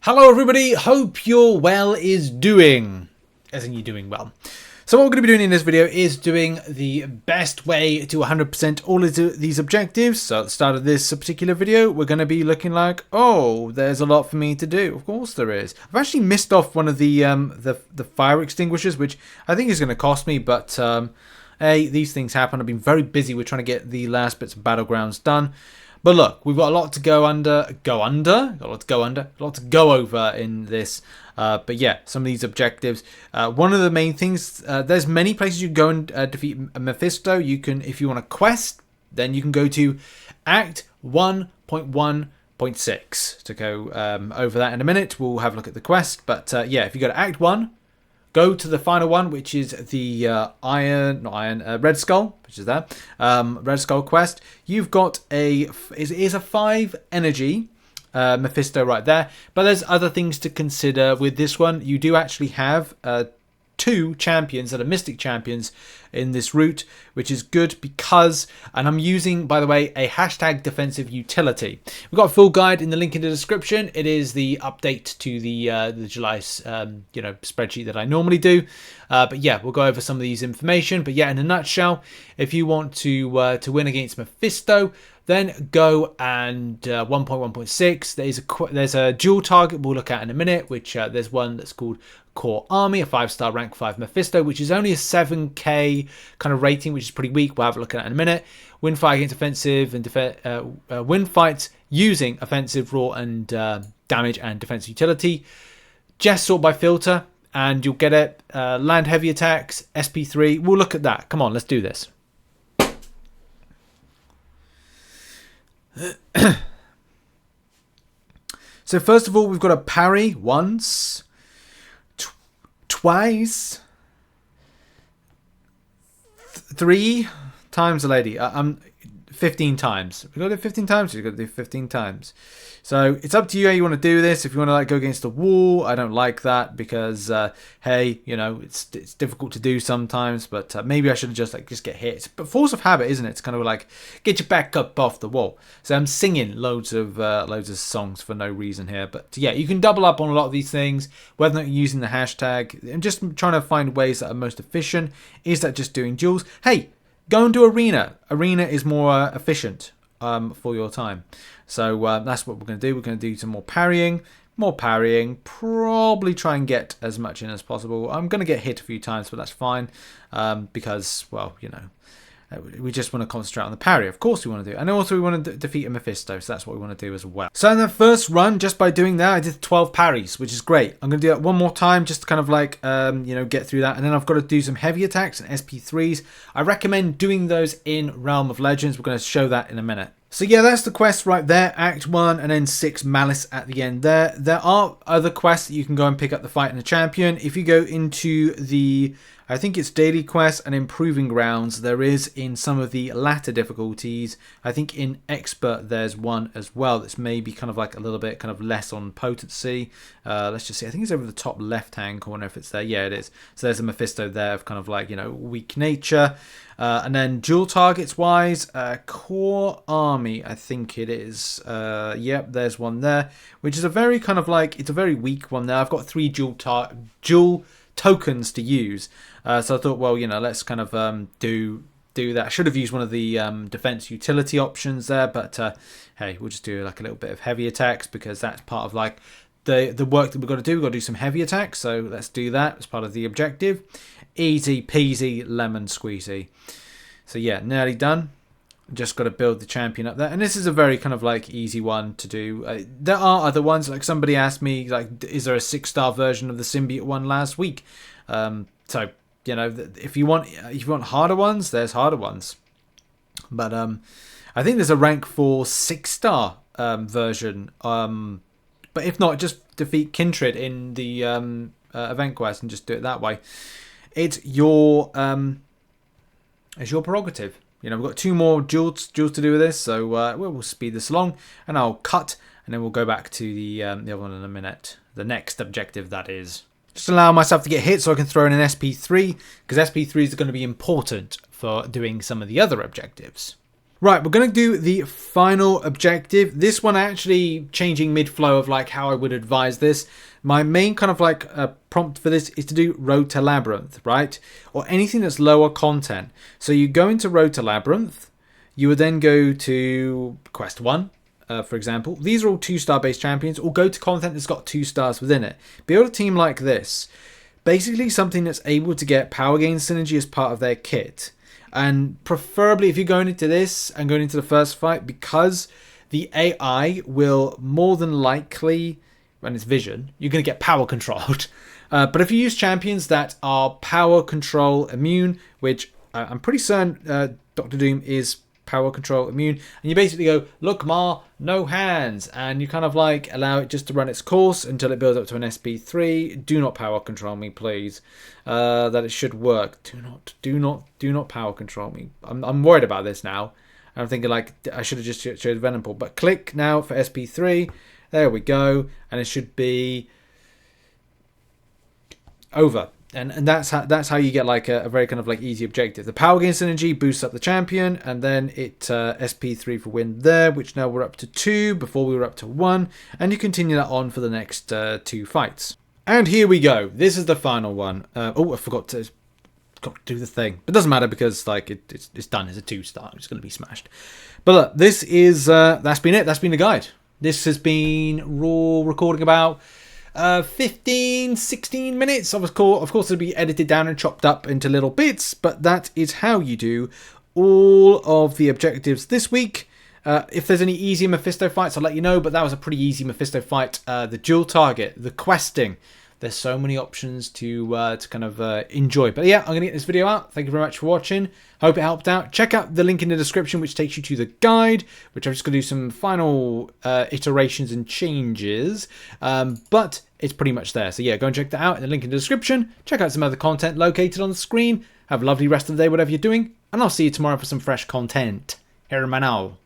Hello everybody, hope your well is doing, as in you're doing well. So what we're going to be doing in this video is doing the best way to 100% all of these objectives. So at the start of this particular video, we're going to be looking like, oh, there's a lot for me to do. Of course there is. I've actually missed off one of the fire extinguishers, which I think is going to cost me, but hey, these things happen. I've been very busy with trying to get the last bits of Battlegrounds done. But look, we've got a lot to go over in this. But yeah, some of these objectives. One of the main things, there's many places you can go and defeat Mephisto. You can, if you want a quest, then you can go to Act 1.1.6 to go over that in a minute. We'll have a look at the quest. But yeah, if you go to Act 1, go to the final one, which is the Red Skull, which is that Red Skull quest. You've got it is a 5 energy Mephisto right there, but there's other things to consider with this one. You do actually have 2 champions that are Mystic champions in this route, which is good because, and I'm using, by the way, a hashtag defensive utility. We've got a full guide in the link in the description. It is the update to the July spreadsheet that I normally do. But yeah, we'll go over some of these information. But yeah, in a nutshell, if you want to win against Mephisto, then go and 1.1.6. There's a dual target we'll look at in a minute, which there's one that's called Core Army, a 5-star rank 5 Mephisto, which is only a 7k kind of rating, which is pretty weak. We'll have a look at that in a minute. Win fight against offensive and win fights using offensive, raw, and damage and defense utility. Just sort by filter, and you'll get it. Land heavy attacks, SP3. We'll look at that. Come on, let's do this. So first of all, we've got a parry once, twice, 3 times a lady. 15 times. We've got to do 15 times. We've got to do 15 times. So it's up to you how you want to do this. If you want to go against the wall, I don't like that because hey, you know, it's difficult to do sometimes. But maybe I should just get hit. But force of habit, isn't it? It's kind of like get your back up off the wall. So I'm singing loads of songs for no reason here. But yeah, you can double up on a lot of these things, whether or not you're using the hashtag. I'm just trying to find ways that are most efficient. Is that just doing duels? Hey, go and do arena. Arena is more efficient for your time. So that's what we're going to do. We're going to do some more parrying. Probably try and get as much in as possible. I'm going to get hit a few times, but that's fine because, well, you know, we just want to concentrate on the parry. Of course we want to do. And also we want to defeat a Mephisto, so that's what we want to do as well. So in the first run, just by doing that, I did 12 parries, which is great. I'm going to do that one more time, just to kind of like, get through that. And then I've got to do some heavy attacks and SP3s. I recommend doing those in Realm of Legends. We're going to show that in a minute. So yeah, that's the quest right there, Act 1, and then 6 Malice at the end there. There are other quests that you can go and pick up the fight and the champion. If you go into the, I think it's daily quest and improving grounds, there is in some of the latter difficulties. I think in expert there's one as well that's maybe kind of like a little bit kind of less on potency. Let's just see, I think it's over the top left hand corner if it's there. Yeah, it is. So there's a Mephisto there of kind of like, you know, weak nature. And then dual targets wise, Core Army, I think it is. Yep, there's one there, which is a very kind of like, it's a very weak one there. I've got 3 dual tokens to use. So I thought, well, you know, let's kind of do that. I should have used one of the defense utility options there, but hey, we'll just do like a little bit of heavy attacks because that's part of like the work that we've got to do. We've got to do some heavy attacks, so let's do that as part of the objective. Easy peasy lemon squeezy. So yeah, nearly done. Just got to build the champion up there, and this is a very kind of like easy one to do. There are other ones, like somebody asked me, like, is there a 6-star version of the symbiote one last week? So you know, if you want harder ones, there's harder ones. But I think there's a rank 4 6-star version. But if not, just defeat Kindred in the event quest and just do it that way. It's your prerogative. You know, we've got 2 more duels to do with this, so we'll speed this along, and I'll cut, and then we'll go back to the other one in a minute. The next objective, that is. Just allow myself to get hit so I can throw in an SP3, because SP3s are going to be important for doing some of the other objectives. Right, we're going to do the final objective. This one actually changing mid-flow of like how I would advise this. My main kind of like prompt for this is to do Road to Labyrinth, right? Or anything that's lower content. So you go into Road to Labyrinth. You would then go to Quest 1, for example. These are all 2-star based champions. Or go to content that's got 2 stars within it. Build a team like this. Basically something that's able to get power gain synergy as part of their kit. And preferably if you're going into this and going into the first fight, because the AI will more than likely, and its vision, you're going to get power controlled. But if you use champions that are power control immune, which I'm pretty certain Dr. Doom is power control immune, and you basically go, look Ma, no hands, and you kind of like allow it just to run its course until it builds up to an SP3. Do not power control me, please. That it should work. Do not power control me. I'm worried about this now. I'm thinking like I should have just showed Venom Pool, but click now for SP3. There we go, and it should be over. And that's how you get like a very kind of like easy objective. The power gain synergy boosts up the champion, and then it SP3 for win there, which now we're up to 2. Before we were up to 1, and you continue that on for the next 2 fights. And here we go. This is the final one. Oh, I forgot to do the thing. It doesn't matter because like it's done. It's a 2-star. It's going to be smashed. But look, this is that's been it. That's been the guide. This has been raw recording about 15-16 minutes. Of course it'll be edited down and chopped up into little bits, but that is how you do all of the objectives this week. If there's any easy Mephisto fights, I'll let you know, but that was a pretty easy Mephisto fight. The dual target, the questing, there's so many options to kind of enjoy. But yeah, I'm going to get this video out. Thank you very much for watching. Hope it helped out. Check out the link in the description, which takes you to the guide, which I'm just going to do some final iterations and changes. But it's pretty much there. So yeah, go and check that out in the link in the description. Check out some other content located on the screen. Have a lovely rest of the day, whatever you're doing. And I'll see you tomorrow for some fresh content. Here in my now.